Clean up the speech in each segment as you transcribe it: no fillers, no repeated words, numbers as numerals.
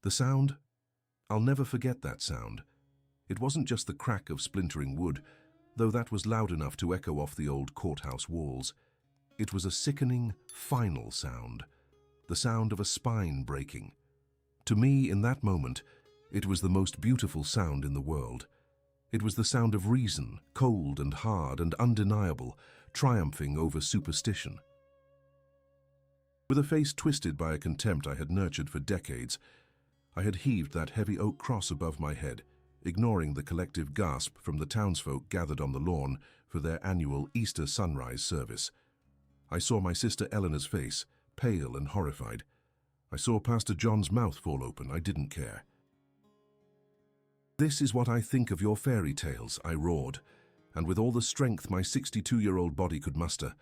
The sound? I'll never forget that sound. It wasn't just the crack of splintering wood, though that was loud enough to echo off the old courthouse walls. It was a sickening, final sound, the sound of a spine breaking. To me, in that moment, it was the most beautiful sound in the world. It was the sound of reason, cold and hard and undeniable, triumphing over superstition. With a face twisted by a contempt I had nurtured for decades, I had heaved that heavy oak cross above my head, ignoring the collective gasp from the townsfolk gathered on the lawn for their annual Easter sunrise service. I saw my sister Eleanor's face, pale and horrified. I saw Pastor John's mouth fall open. I didn't care. "This is what I think of your fairy tales," I roared, and with all the strength my 62-year-old body could muster,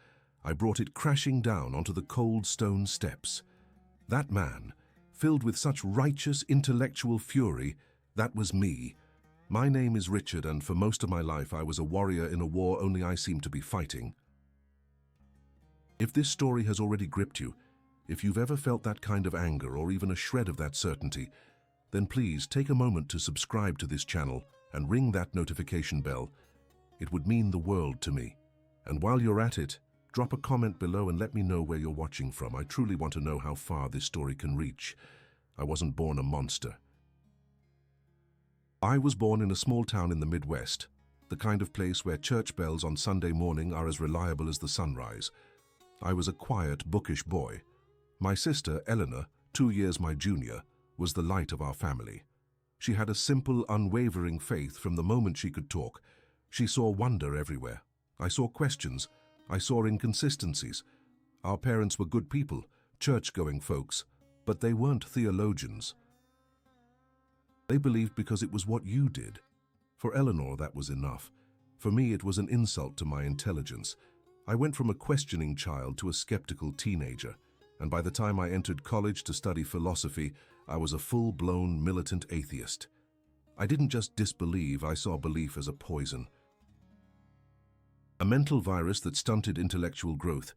I brought it crashing down onto the cold stone steps. That man, filled with such righteous intellectual fury, that was me. My name is Richard, and for most of my life I was a warrior in a war only I seemed to be fighting. If this story has already gripped you, if you've ever felt that kind of anger or even a shred of that certainty, then please take a moment to subscribe to this channel and ring that notification bell. It would mean the world to me. And while you're at it, drop a comment below and let me know where you're watching from. I truly want to know how far this story can reach. I wasn't born a monster. I was born in a small town in the Midwest, the kind of place where church bells on Sunday morning are as reliable as the sunrise. I was a quiet, bookish boy. My sister, Eleanor, 2 years my junior, was the light of our family. She had a simple, unwavering faith from the moment she could talk. She saw wonder everywhere. I saw questions. I saw inconsistencies. Our parents were good people, church-going folks, but they weren't theologians. They believed because it was what you did. For Eleanor, that was enough. For me, it was an insult to my intelligence. I went from a questioning child to a skeptical teenager, and by the time I entered college to study philosophy, I was a full-blown militant atheist. I didn't just disbelieve, I saw belief as a poison. A mental virus that stunted intellectual growth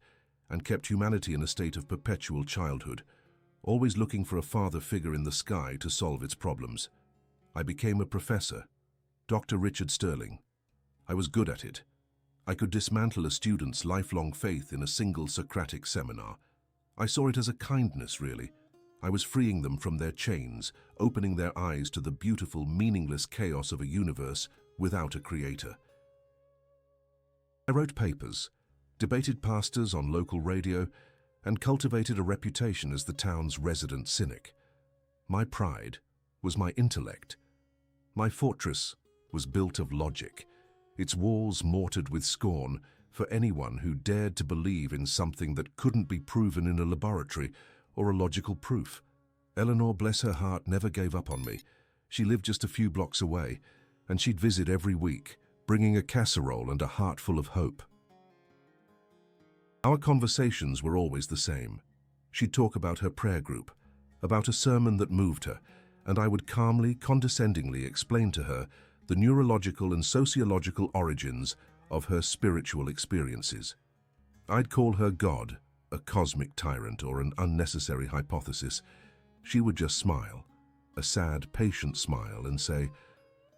and kept humanity in a state of perpetual childhood, always looking for a father figure in the sky to solve its problems. I became a professor, Dr. Richard Sterling. I was good at it. I could dismantle a student's lifelong faith in a single Socratic seminar. I saw it as a kindness, really. I was freeing them from their chains, opening their eyes to the beautiful, meaningless chaos of a universe without a creator. I wrote papers, debated pastors on local radio, and cultivated a reputation as the town's resident cynic. My pride was my intellect. My fortress was built of logic, its walls mortared with scorn for anyone who dared to believe in something that couldn't be proven in a laboratory or a logical proof. Eleanor, bless her heart, never gave up on me. She lived just a few blocks away, and she'd visit every week, bringing a casserole and a heart full of hope. Our conversations were always the same. She'd talk about her prayer group, about a sermon that moved her, and I would calmly, condescendingly explain to her the neurological and sociological origins of her spiritual experiences. I'd call her God, a cosmic tyrant, or an unnecessary hypothesis. She would just smile, a sad, patient smile, and say,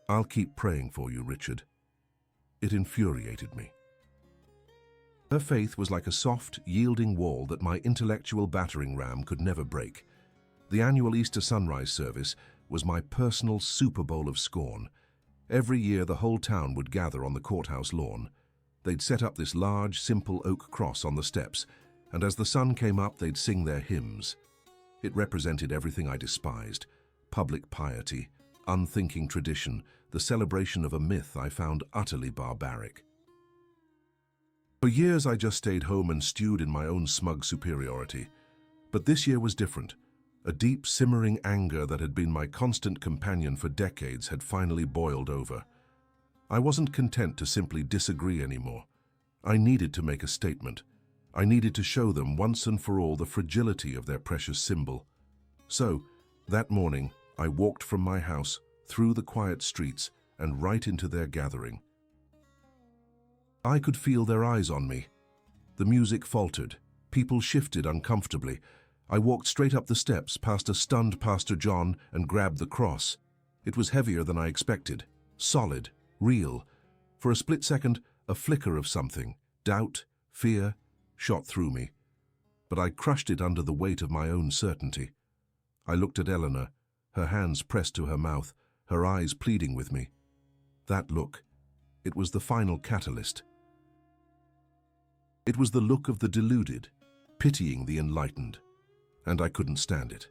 "I'll keep praying for you, Richard." It infuriated me. Her faith was like a soft, yielding wall that my intellectual battering ram could never break. The annual Easter sunrise service was my personal Super Bowl of scorn. Every year the whole town would gather on the courthouse lawn. They'd set up this large, simple oak cross on the steps, and as the sun came up they'd sing their hymns. It represented everything I despised: public piety, unthinking tradition, the celebration of a myth I found utterly barbaric. For years I just stayed home and stewed in my own smug superiority. But this year was different. A deep, simmering anger that had been my constant companion for decades had finally boiled over. I wasn't content to simply disagree anymore. I needed to make a statement. I needed to show them once and for all the fragility of their precious symbol. So, that morning, I walked from my house, through the quiet streets, and right into their gathering. I could feel their eyes on me. The music faltered. People shifted uncomfortably. I walked straight up the steps past a stunned Pastor John and grabbed the cross. It was heavier than I expected, solid, real. For a split second, a flicker of something, doubt, fear, shot through me. But I crushed it under the weight of my own certainty. I looked at Eleanor, her hands pressed to her mouth, her eyes pleading with me. That look, it was the final catalyst. It was the look of the deluded, pitying the enlightened. And I couldn't stand it.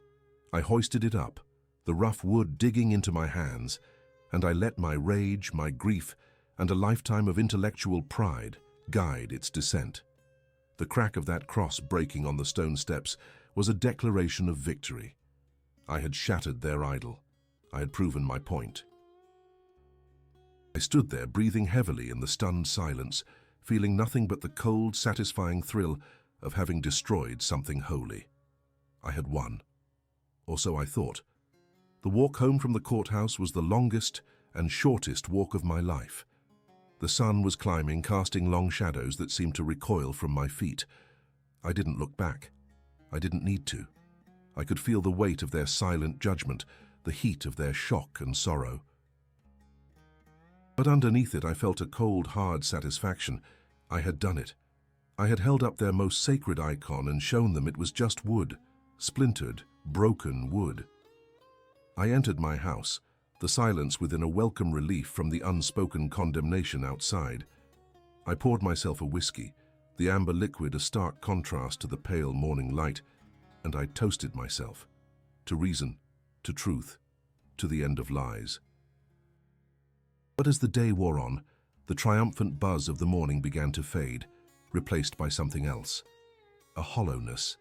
I hoisted it up, the rough wood digging into my hands, and I let my rage, my grief, and a lifetime of intellectual pride guide its descent. The crack of that cross breaking on the stone steps was a declaration of victory. I had shattered their idol. I had proven my point. I stood there, breathing heavily in the stunned silence, feeling nothing but the cold, satisfying thrill of having destroyed something holy. I had won. Or so I thought. The walk home from the courthouse was the longest and shortest walk of my life. The sun was climbing, casting long shadows that seemed to recoil from my feet. I didn't look back. I didn't need to. I could feel the weight of their silent judgment, the heat of their shock and sorrow. But underneath it I felt a cold, hard satisfaction. I had done it. I had held up their most sacred icon and shown them it was just wood, splintered, broken wood. I entered my house, the silence within a welcome relief from the unspoken condemnation outside. I poured myself a whiskey, the amber liquid a stark contrast to the pale morning light, and I toasted myself to reason, to truth, to the end of lies. But as the day wore on, the triumphant buzz of the morning began to fade, replaced by something else, a hollowness.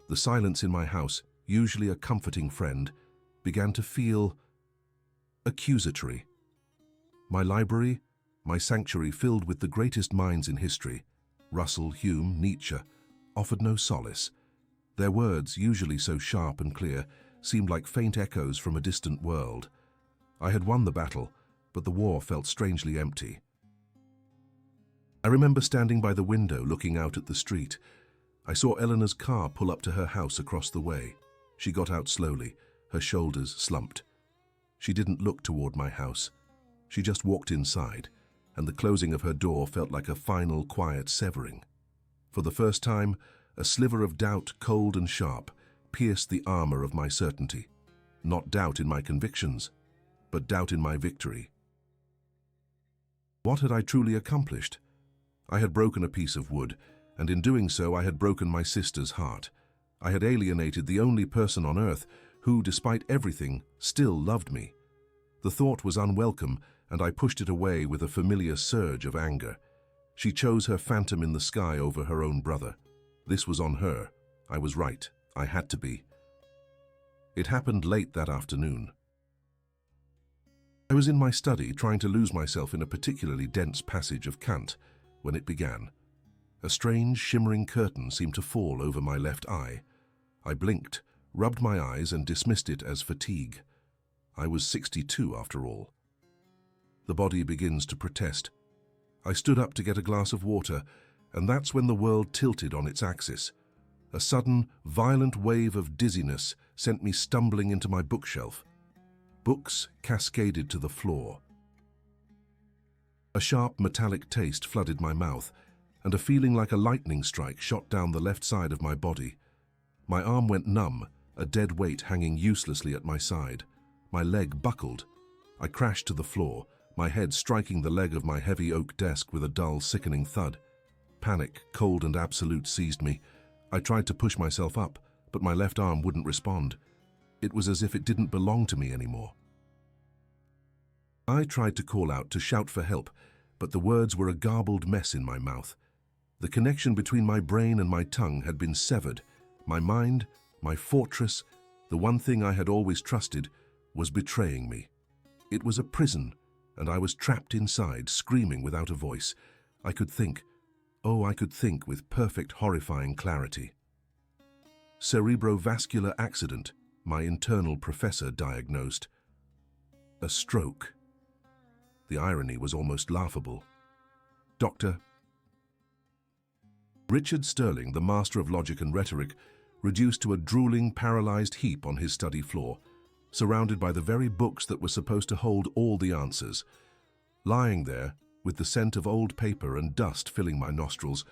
The silence in my house, usually a comforting friend, began to feel accusatory. My library, my sanctuary filled with the greatest minds in history, Russell, Hume, Nietzsche, offered no solace. Their words, usually so sharp and clear, seemed like faint echoes from a distant world. I had won the battle, but the war felt strangely empty. I remember standing by the window looking out at the street. I saw Eleanor's car pull up to her house across the way. She got out slowly, her shoulders slumped. She didn't look toward my house. She just walked inside, and the closing of her door felt like a final, quiet severing. For the first time, a sliver of doubt, cold and sharp, pierced the armor of my certainty. Not doubt in my convictions, but doubt in my victory. What had I truly accomplished? I had broken a piece of wood, and in doing so I had broken my sister's heart. I had alienated the only person on earth who, despite everything, still loved me. The thought was unwelcome, and I pushed it away with a familiar surge of anger. She chose her phantom in the sky over her own brother. This was on her. I was right. I had to be. It happened late that afternoon. I was in my study trying to lose myself in a particularly dense passage of Kant when it began. A strange, shimmering curtain seemed to fall over my left eye. I blinked, rubbed my eyes, and dismissed it as fatigue. I was 62 after all. The body begins to protest. I stood up to get a glass of water, and that's when the world tilted on its axis. A sudden, violent wave of dizziness sent me stumbling into my bookshelf. Books cascaded to the floor. A sharp, metallic taste flooded my mouth, and a feeling like a lightning strike shot down the left side of my body. My arm went numb, a dead weight hanging uselessly at my side. My leg buckled. I crashed to the floor, my head striking the leg of my heavy oak desk with a dull, sickening thud. Panic, cold and absolute, seized me. I tried to push myself up, but my left arm wouldn't respond. It was as if it didn't belong to me anymore. I tried to call out, to shout for help, but the words were a garbled mess in my mouth. The connection between my brain and my tongue had been severed. My mind, my fortress, the one thing I had always trusted, was betraying me. It was a prison, and I was trapped inside, screaming without a voice. I could think. Oh, I could think with perfect, horrifying clarity. Cerebrovascular accident, my internal professor diagnosed. A stroke. The irony was almost laughable. Dr. Richard Sterling, the master of logic and rhetoric, reduced to a drooling, paralyzed heap on his study floor, surrounded by the very books that were supposed to hold all the answers. Lying there, with the scent of old paper and dust filling my nostrils,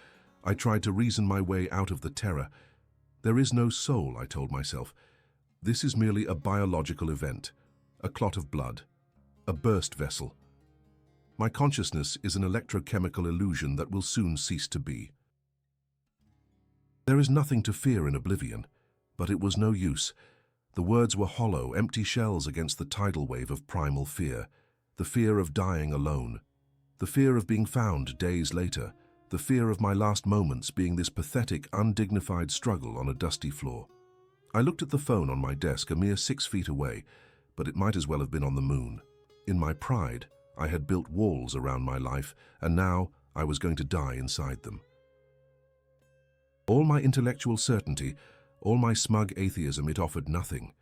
I tried to reason my way out of the terror. There is no soul, I told myself. This is merely a biological event, a clot of blood, a burst vessel. My consciousness is an electrochemical illusion that will soon cease to be. There is nothing to fear in oblivion, but it was no use. The words were hollow, empty shells against the tidal wave of primal fear, the fear of dying alone, the fear of being found days later, the fear of my last moments being this pathetic, undignified struggle on a dusty floor. I looked at the phone on my desk a mere 6 feet away, but it might as well have been on the moon. In my pride, I had built walls around my life, and now I was going to die inside them. All my intellectual certainty, all my smug atheism, it offered nothing.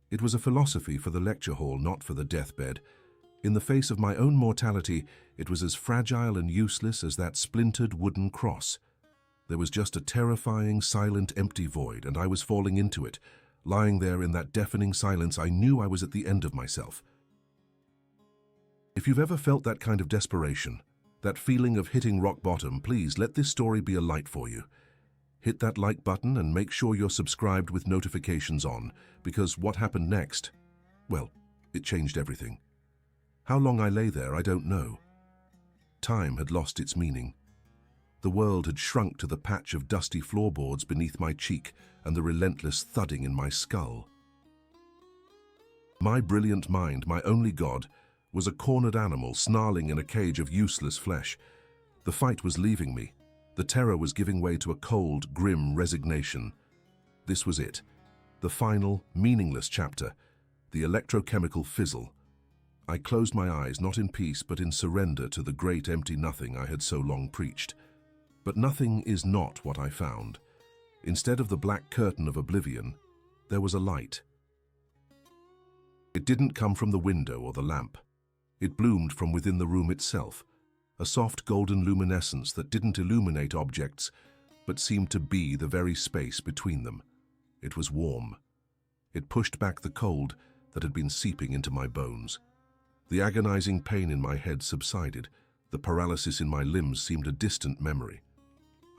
It was a philosophy for the lecture hall, not for the deathbed. In the face of my own mortality, it was as fragile and useless as that splintered wooden cross. There was just a terrifying, silent, empty void, and I was falling into it. Lying there in that deafening silence, I knew I was at the end of myself. If you've ever felt that kind of desperation, that feeling of hitting rock bottom, please let this story be a light for you. Hit that like button and make sure you're subscribed with notifications on, because what happened next, well, it changed everything. How long I lay there, I don't know. Time had lost its meaning. The world had shrunk to the patch of dusty floorboards beneath my cheek and the relentless thudding in my skull. My brilliant mind, my only god, was a cornered animal snarling in a cage of useless flesh. The fight was leaving me. The terror was giving way to a cold, grim resignation. This was it. The final, meaningless chapter. The electrochemical fizzle. I closed my eyes, not in peace, but in surrender to the great empty nothing I had so long preached. But nothing is not what I found. Instead of the black curtain of oblivion, there was a light. It didn't come from the window or the lamp. It bloomed from within the room itself, a soft golden luminescence that didn't illuminate objects, but seemed to be the very space between them. It was warm. It pushed back the cold that had been seeping into my bones. The agonizing pain in my head subsided. The paralysis in my limbs seemed a distant memory.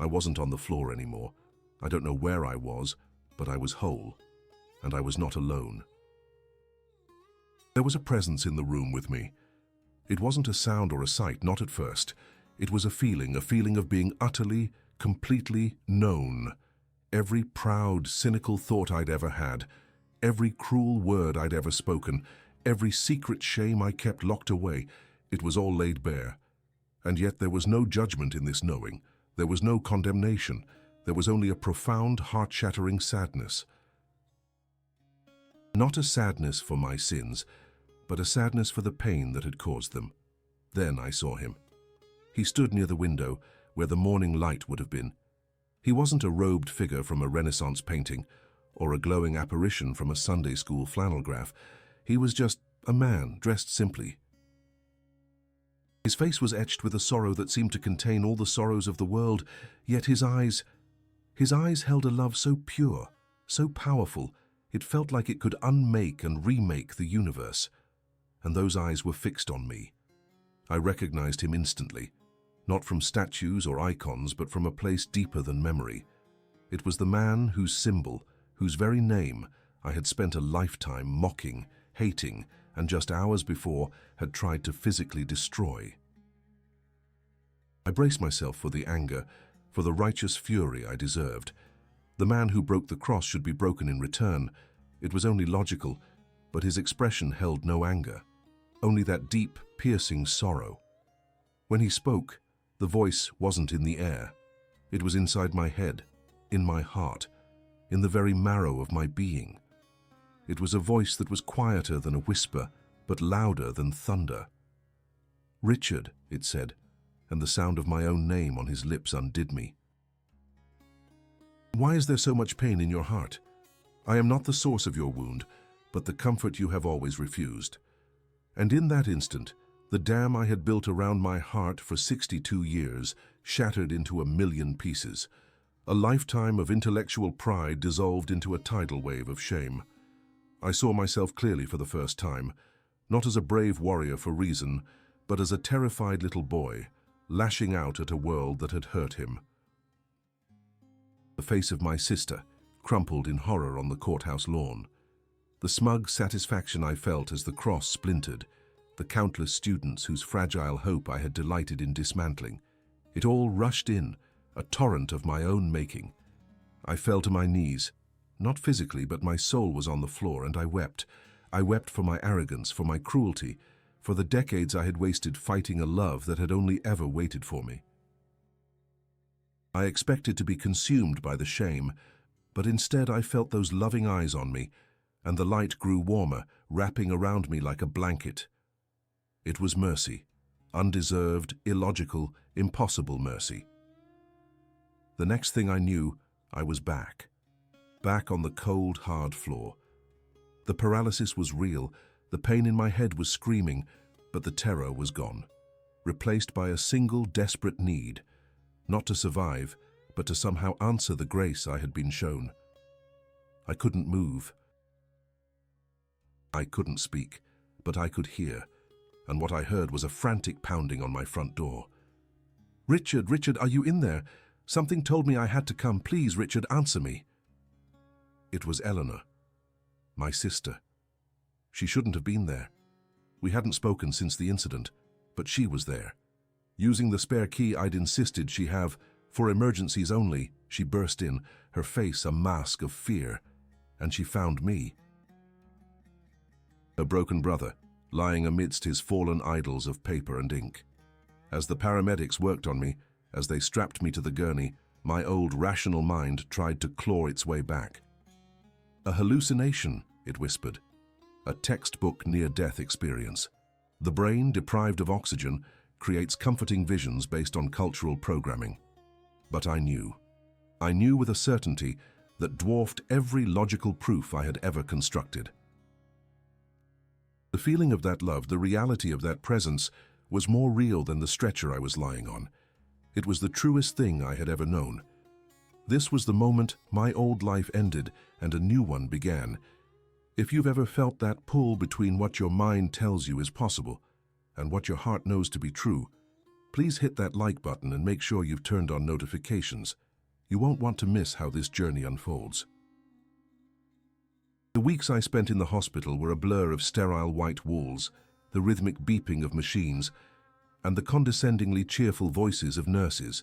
I wasn't on the floor anymore. I don't know where I was, but I was whole, and I was not alone. There was a presence in the room with me. It wasn't a sound or a sight, not at first. It was a feeling of being utterly, completely known. Every proud, cynical thought I'd ever had, every cruel word I'd ever spoken, every secret shame I kept locked away, it was all laid bare. And yet there was no judgment in this knowing. There was no condemnation. There was only a profound, heart-shattering sadness. Not a sadness for my sins, but a sadness for the pain that had caused them. Then I saw him. He stood near the window, where the morning light would have been. He wasn't a robed figure from a Renaissance painting, or a glowing apparition from a Sunday school flannel graph. He was just a man, dressed simply. His face was etched with a sorrow that seemed to contain all the sorrows of the world, yet his eyes held a love so pure, so powerful, it felt like it could unmake and remake the universe. And those eyes were fixed on me. I recognized him instantly, not from statues or icons, but from a place deeper than memory. It was the man whose symbol, whose very name, I had spent a lifetime mocking, hating, and just hours before had tried to physically destroy. I braced myself for the anger, for the righteous fury I deserved. The man who broke the cross should be broken in return. It was only logical, but his expression held no anger, only that deep, piercing sorrow. When he spoke, the voice wasn't in the air. It was inside my head, in my heart, in the very marrow of my being. It was a voice that was quieter than a whisper, but louder than thunder. "Richard," it said, and the sound of my own name on his lips undid me. "Why is there so much pain in your heart? I am not the source of your wound, but the comfort you have always refused." And in that instant, the dam I had built around my heart for 62 years shattered into a million pieces. A lifetime of intellectual pride dissolved into a tidal wave of shame. I saw myself clearly for the first time, not as a brave warrior for reason, but as a terrified little boy, lashing out at a world that had hurt him. The face of my sister crumpled in horror on the courthouse lawn. The smug satisfaction I felt as the cross splintered, the countless students whose fragile hope I had delighted in dismantling. It all rushed in, a torrent of my own making. I fell to my knees. Not physically, but my soul was on the floor, and I wept. I wept for my arrogance, for my cruelty, for the decades I had wasted fighting a love that had only ever waited for me. I expected to be consumed by the shame, but instead I felt those loving eyes on me, and the light grew warmer, wrapping around me like a blanket. It was mercy, undeserved, illogical, impossible mercy. The next thing I knew, I was back on the cold, hard floor. The paralysis was real, the pain in my head was screaming, but the terror was gone, replaced by a single desperate need, not to survive, but to somehow answer the grace I had been shown. I couldn't move. I couldn't speak, but I could hear, and what I heard was a frantic pounding on my front door. "Richard, Richard, are you in there? Something told me I had to come. Please, Richard, answer me." It was Eleanor, my sister. She shouldn't have been there. We hadn't spoken since the incident, but she was there. Using the spare key I'd insisted she have, for emergencies only, she burst in, her face a mask of fear, and she found me. A broken brother, lying amidst his fallen idols of paper and ink. As the paramedics worked on me, as they strapped me to the gurney, my old rational mind tried to claw its way back. "A hallucination," it whispered. "A textbook near-death experience. The brain, deprived of oxygen, creates comforting visions based on cultural programming." But I knew with a certainty that dwarfed every logical proof I had ever constructed. The feeling of that love, the reality of that presence, was more real than the stretcher I was lying on. It was the truest thing I had ever known. This was the moment my old life ended and a new one began. If you've ever felt that pull between what your mind tells you is possible and what your heart knows to be true, please hit that like button and make sure you've turned on notifications. You won't want to miss how this journey unfolds. The weeks I spent in the hospital were a blur of sterile white walls, the rhythmic beeping of machines, and the condescendingly cheerful voices of nurses.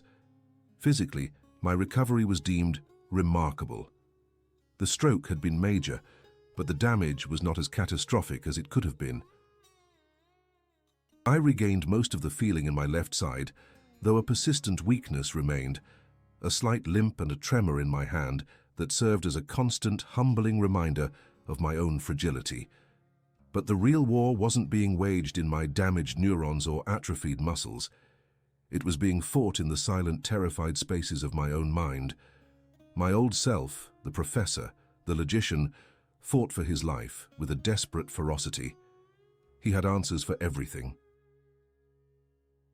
Physically, my recovery was deemed remarkable. The stroke had been major, but the damage was not as catastrophic as it could have been. I regained most of the feeling in my left side, though a persistent weakness remained, a slight limp and a tremor in my hand that served as a constant, humbling reminder of my own fragility. But the real war wasn't being waged in my damaged neurons or atrophied muscles. It was being fought in the silent, terrified spaces of my own mind. My old self, the professor, the logician, fought for his life with a desperate ferocity. He had answers for everything.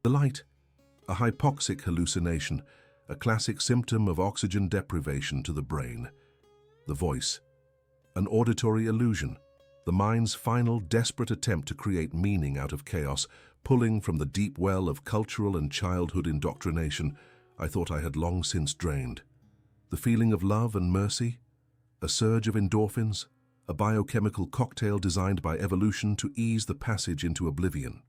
The light, a hypoxic hallucination, a classic symptom of oxygen deprivation to the brain. The voice, an auditory illusion, the mind's final desperate attempt to create meaning out of chaos, pulling from the deep well of cultural and childhood indoctrination I thought I had long since drained. The feeling of love and mercy, a surge of endorphins, a biochemical cocktail designed by evolution to ease the passage into oblivion.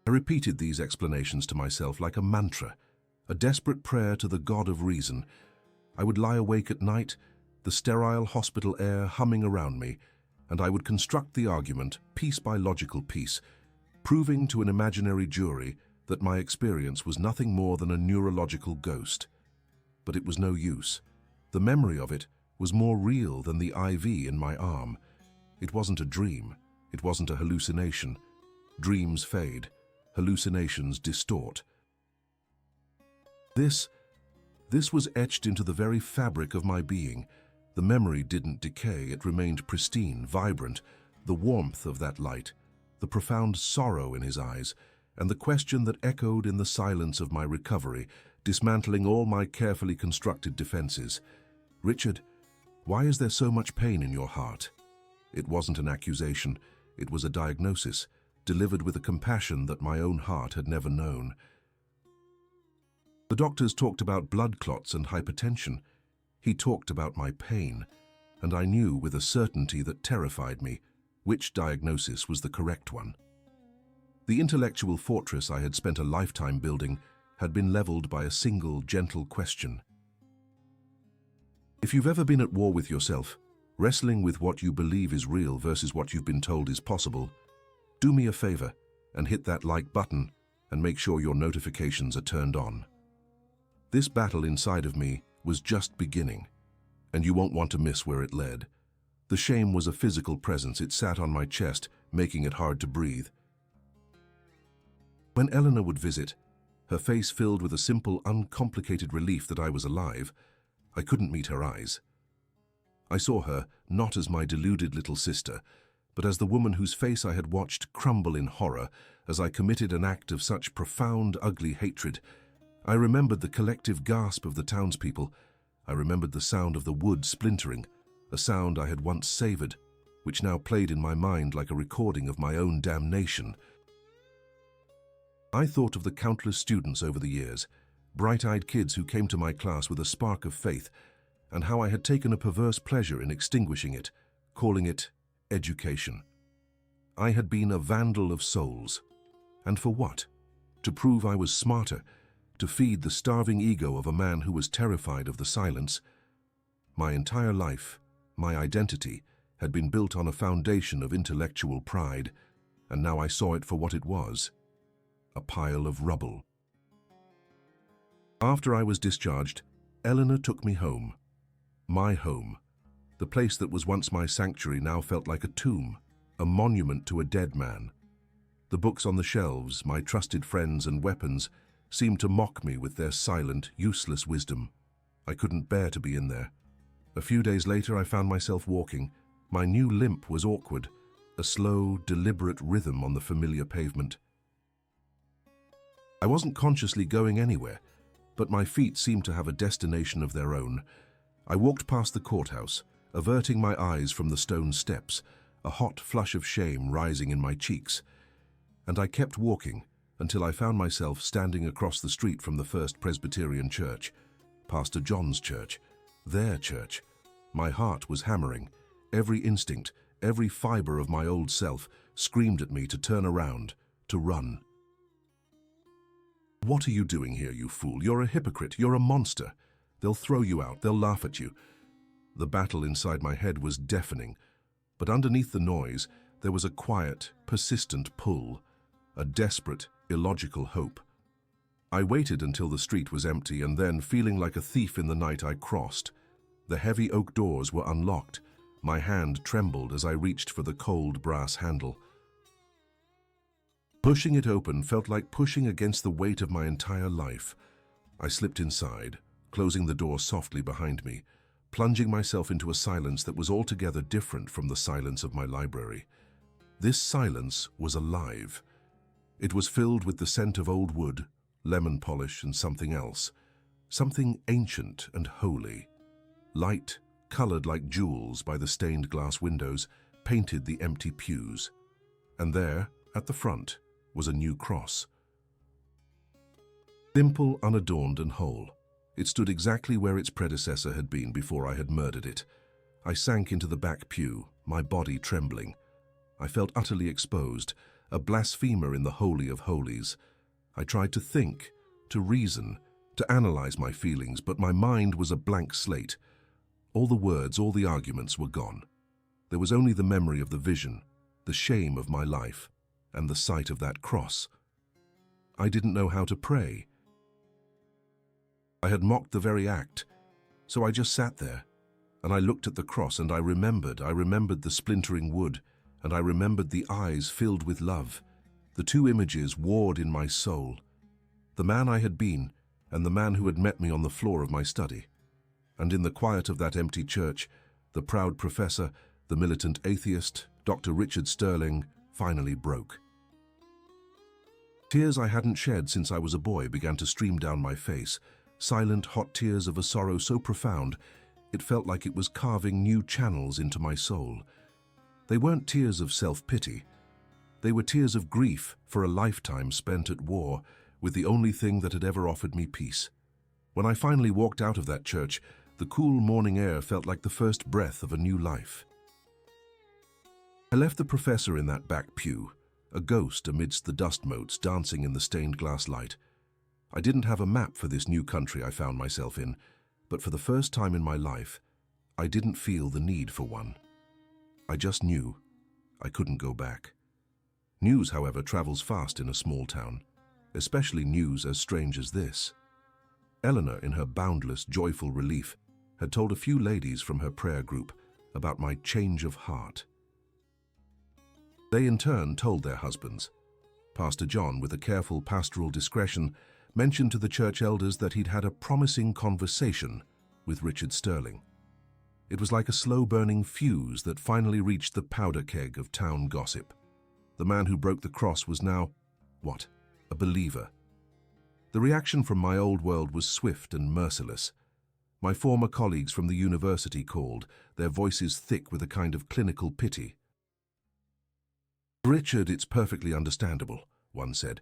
I repeated these explanations to myself like a mantra, a desperate prayer to the God of reason. I would lie awake at night, the sterile hospital air humming around me, and I would construct the argument, piece by logical piece, proving to an imaginary jury that my experience was nothing more than a neurological ghost. But it was no use. The memory of it was more real than the IV in my arm. It wasn't a dream. It wasn't a hallucination. Dreams fade. Hallucinations distort. This was etched into the very fabric of my being. The memory didn't decay. It remained pristine, vibrant. The warmth of that light, the profound sorrow in his eyes, and the question that echoed in the silence of my recovery, dismantling all my carefully constructed defenses. "Richard, why is there so much pain in your heart?" It wasn't an accusation, it was a diagnosis, delivered with a compassion that my own heart had never known. The doctors talked about blood clots and hypertension. He talked about my pain, and I knew with a certainty that terrified me which diagnosis was the correct one. The intellectual fortress I had spent a lifetime building had been leveled by a single, gentle question. If you've ever been at war with yourself, wrestling with what you believe is real versus what you've been told is possible, do me a favor and hit that like button and make sure your notifications are turned on. This battle inside of me was just beginning, and you won't want to miss where it led. The shame was a physical presence. It sat on my chest, making it hard to breathe. When Eleanor would visit, her face filled with a simple, uncomplicated relief that I was alive, I couldn't meet her eyes. I saw her not as my deluded little sister, but as the woman whose face I had watched crumble in horror as I committed an act of such profound, ugly hatred. I remembered the collective gasp of the townspeople. I remembered the sound of the wood splintering, a sound I had once savored, which now played in my mind like a recording of my own damnation. I thought of the countless students over the years, bright-eyed kids who came to my class with a spark of faith, and how I had taken a perverse pleasure in extinguishing it, calling it education. I had been a vandal of souls. And for what? To prove I was smarter, to feed the starving ego of a man who was terrified of the silence. My entire life, my identity, had been built on a foundation of intellectual pride, and now I saw it for what it was, a pile of rubble. After I was discharged, Eleanor took me home. My home. The place that was once my sanctuary now felt like a tomb, a monument to a dead man. The books on the shelves, my trusted friends and weapons, seemed to mock me with their silent, useless wisdom. I couldn't bear to be in there. A few days later, I found myself walking. My new limp was awkward, a slow, deliberate rhythm on the familiar pavement. I wasn't consciously going anywhere, but my feet seemed to have a destination of their own. I walked past the courthouse, averting my eyes from the stone steps, a hot flush of shame rising in my cheeks. And I kept walking until I found myself standing across the street from the First Presbyterian Church, Pastor John's church, their church. My heart was hammering. Every instinct, every fiber of my old self screamed at me to turn around, to run. "What are you doing here, you fool? You're a hypocrite. You're a monster. They'll throw you out. They'll laugh at you." The battle inside my head was deafening, but underneath the noise, there was a quiet, persistent pull, a desperate, illogical hope. I waited until the street was empty, and then, feeling like a thief in the night, I crossed. The heavy oak doors were unlocked. My hand trembled as I reached for the cold brass handle. Pushing it open felt like pushing against the weight of my entire life. I slipped inside, closing the door softly behind me, plunging myself into a silence that was altogether different from the silence of my library. This silence was alive. It was filled with the scent of old wood, lemon polish, and something else, something ancient and holy. Light, colored like jewels by the stained glass windows, painted the empty pews. And there, at the front, was a new cross. Simple, unadorned, and whole. It stood exactly where its predecessor had been before I had murdered it. I sank into the back pew, my body trembling. I felt utterly exposed, a blasphemer in the Holy of Holies. I tried to think, to reason, to analyze my feelings, but my mind was a blank slate. All the words, all the arguments were gone. There was only the memory of the vision, the shame of my life, and the sight of that cross. I didn't know how to pray. I had mocked the very act, so I just sat there, and I looked at the cross, and I remembered the splintering wood, and I remembered the eyes filled with love. The two images warred in my soul, the man I had been, and the man who had met me on the floor of my study. And in the quiet of that empty church, the proud professor, the militant atheist, Dr. Richard Sterling, finally broke. Tears I hadn't shed since I was a boy began to stream down my face, silent, hot tears of a sorrow so profound it felt like it was carving new channels into my soul. They weren't tears of self-pity. They were tears of grief for a lifetime spent at war with the only thing that had ever offered me peace. When I finally walked out of that church, the cool morning air felt like the first breath of a new life. I left the professor in that back pew, a ghost amidst the dust motes dancing in the stained glass light. I didn't have a map for this new country I found myself in, but for the first time in my life, I didn't feel the need for one. I just knew I couldn't go back. News, however, travels fast in a small town, especially news as strange as this. Eleanor, in her boundless, joyful relief, had told a few ladies from her prayer group about my change of heart. They in turn told their husbands. Pastor John, with a careful pastoral discretion, mentioned to the church elders that he'd had a promising conversation with Richard Sterling. It was like a slow-burning fuse that finally reached the powder keg of town gossip. The man who broke the cross was now, what? A believer. The reaction from my old world was swift and merciless. My former colleagues from the university called, their voices thick with a kind of clinical pity. "Richard, it's perfectly understandable," one said.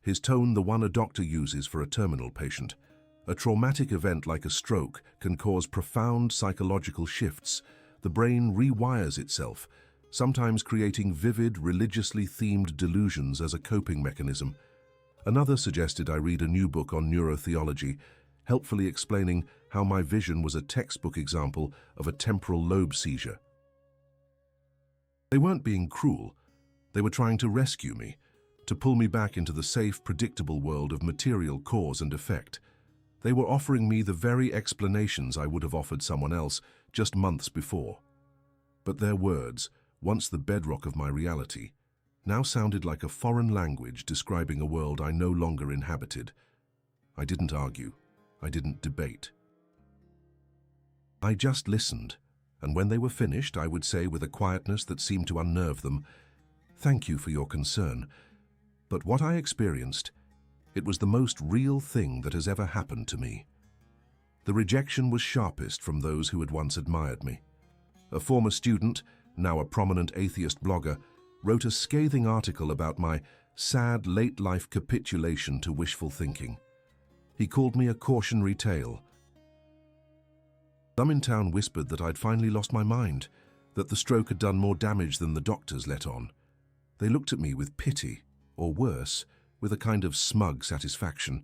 His tone the one a doctor uses for a terminal patient. A traumatic event like a stroke can cause profound psychological shifts. The brain rewires itself, sometimes creating vivid, religiously themed delusions as a coping mechanism. Another suggested I read a new book on neurotheology, helpfully explaining how my vision was a textbook example of a temporal lobe seizure. They weren't being cruel. They were trying to rescue me, to pull me back into the safe, predictable world of material cause and effect. They were offering me the very explanations I would have offered someone else just months before. But their words, once the bedrock of my reality, now sounded like a foreign language describing a world I no longer inhabited. I didn't argue. I didn't debate. I just listened, and when they were finished, I would say with a quietness that seemed to unnerve them, "Thank you for your concern. But what I experienced, it was the most real thing that has ever happened to me." The rejection was sharpest from those who had once admired me. A former student, now a prominent atheist blogger, wrote a scathing article about my sad late-life capitulation to wishful thinking. He called me a cautionary tale. Some in town whispered that I'd finally lost my mind, that the stroke had done more damage than the doctors let on. They looked at me with pity, or worse, with a kind of smug satisfaction,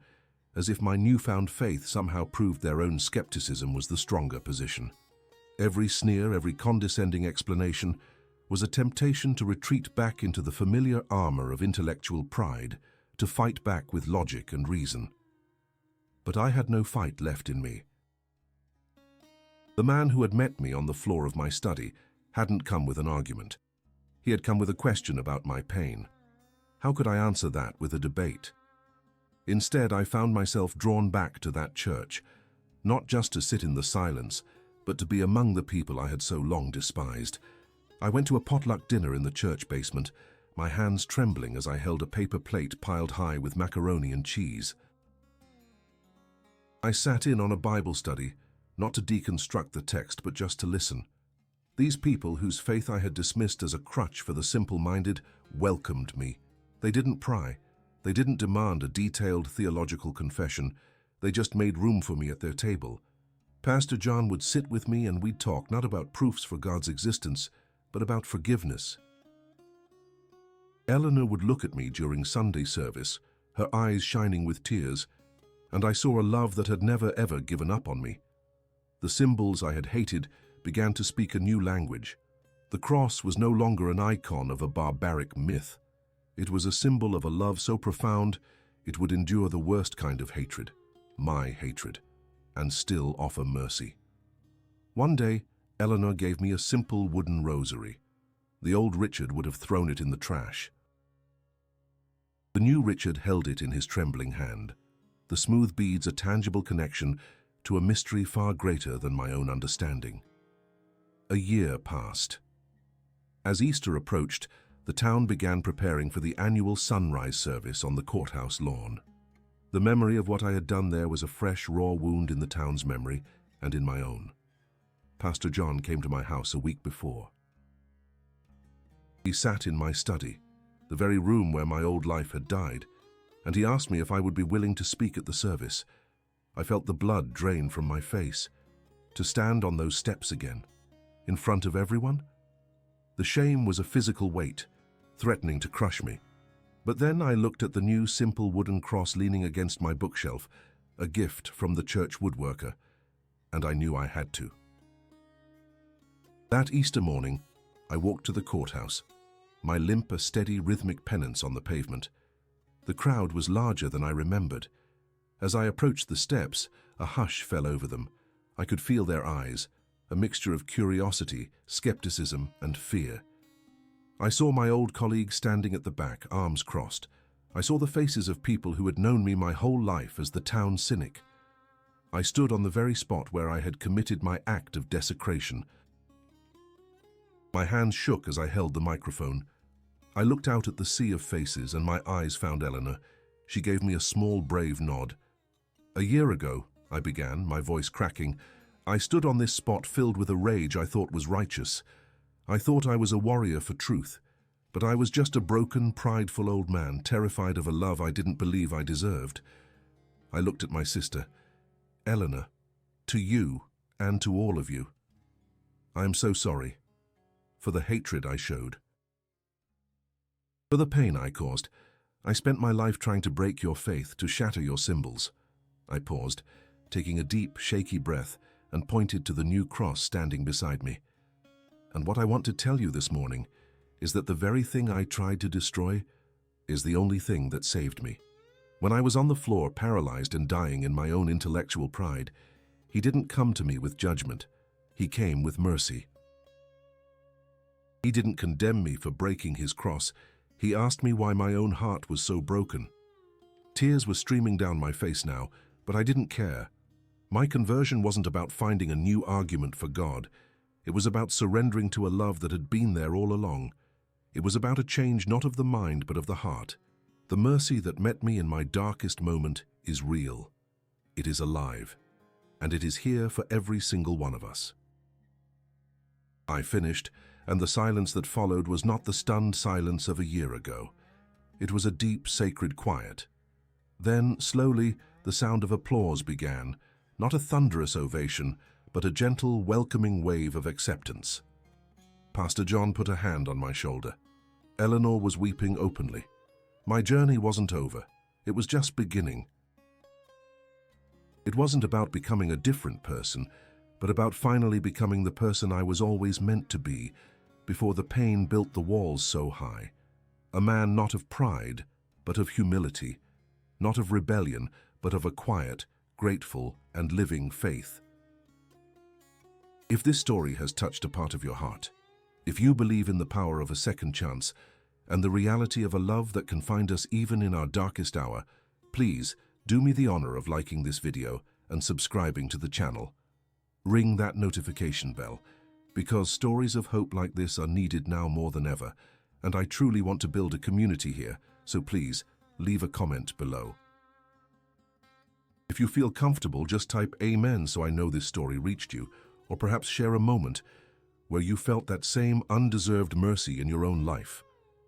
as if my newfound faith somehow proved their own skepticism was the stronger position. Every sneer, every condescending explanation was a temptation to retreat back into the familiar armor of intellectual pride, to fight back with logic and reason. But I had no fight left in me. The man who had met me on the floor of my study hadn't come with an argument. He had come with a question about my pain. How could I answer that with a debate? Instead, I found myself drawn back to that church, not just to sit in the silence, but to be among the people I had so long despised. I went to a potluck dinner in the church basement, my hands trembling as I held a paper plate piled high with macaroni and cheese. I sat in on a Bible study, not to deconstruct the text, but just to listen. These people, whose faith I had dismissed as a crutch for the simple-minded, welcomed me. They didn't pry. They didn't demand a detailed theological confession. They just made room for me at their table. Pastor John would sit with me and we'd talk not about proofs for God's existence, but about forgiveness. Eleanor would look at me during Sunday service, her eyes shining with tears, and I saw a love that had never ever given up on me. The symbols I had hated began to speak a new language. The cross was no longer an icon of a barbaric myth. It was a symbol of a love so profound it would endure the worst kind of hatred, my hatred, and still offer mercy. One day, Eleanor gave me a simple wooden rosary. The old Richard would have thrown it in the trash. The new Richard held it in his trembling hand, the smooth beads a tangible connection to a mystery far greater than my own understanding. A year passed. As Easter approached, the town began preparing for the annual sunrise service on the courthouse lawn. The memory of what I had done there was a fresh, raw wound in the town's memory and in my own. Pastor John came to my house a week before. He sat in my study, the very room where my old life had died, and he asked me if I would be willing to speak at the service. I felt the blood drain from my face. To stand on those steps again, in front of everyone? The shame was a physical weight, threatening to crush me. But then I looked at the new simple wooden cross leaning against my bookshelf, a gift from the church woodworker, and I knew I had to. That Easter morning, I walked to the courthouse, my limp a steady rhythmic penance on the pavement. The crowd was larger than I remembered. As I approached the steps, a hush fell over them. I could feel their eyes, a mixture of curiosity, skepticism, and fear. I saw my old colleagues standing at the back, arms crossed. I saw the faces of people who had known me my whole life as the town cynic. I stood on the very spot where I had committed my act of desecration. My hands shook as I held the microphone. I looked out at the sea of faces and my eyes found Eleanor. She gave me a small, brave nod. "A year ago," I began, my voice cracking, "I stood on this spot filled with a rage I thought was righteous. I thought I was a warrior for truth, but I was just a broken, prideful old man, terrified of a love I didn't believe I deserved." I looked at my sister. "Eleanor, to you and to all of you, I am so sorry for the hatred I showed, for the pain I caused. I spent my life trying to break your faith, to shatter your symbols." I paused, taking a deep, shaky breath, and pointed to the new cross standing beside me. "And what I want to tell you this morning is that the very thing I tried to destroy is the only thing that saved me." When I was on the floor, paralyzed and dying in my own intellectual pride, he didn't come to me with judgment. He came with mercy. He didn't condemn me for breaking his cross. He asked me why my own heart was so broken. Tears were streaming down my face now, but I didn't care. My conversion wasn't about finding a new argument for God. It was about surrendering to a love that had been there all along. It was about a change not of the mind but of the heart. The mercy that met me in my darkest moment is real. It is alive, and it is here for every single one of us. I finished, and the silence that followed was not the stunned silence of a year ago. It was a deep, sacred quiet. Then, slowly, the sound of applause began, not a thunderous ovation, but a gentle, welcoming wave of acceptance. Pastor John put a hand on my shoulder. Eleanor was weeping openly. My journey wasn't over. It was just beginning. It wasn't about becoming a different person, but about finally becoming the person I was always meant to be, before the pain built the walls so high. A man not of pride, but of humility, not of rebellion, but of a quiet, grateful, and living faith. If this story has touched a part of your heart, if you believe in the power of a second chance and the reality of a love that can find us even in our darkest hour, please do me the honor of liking this video and subscribing to the channel. Ring that notification bell, because stories of hope like this are needed now more than ever, and I truly want to build a community here, so please leave a comment below. If you feel comfortable, just type Amen so I know this story reached you, or perhaps share a moment where you felt that same undeserved mercy in your own life.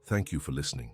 Thank you for listening.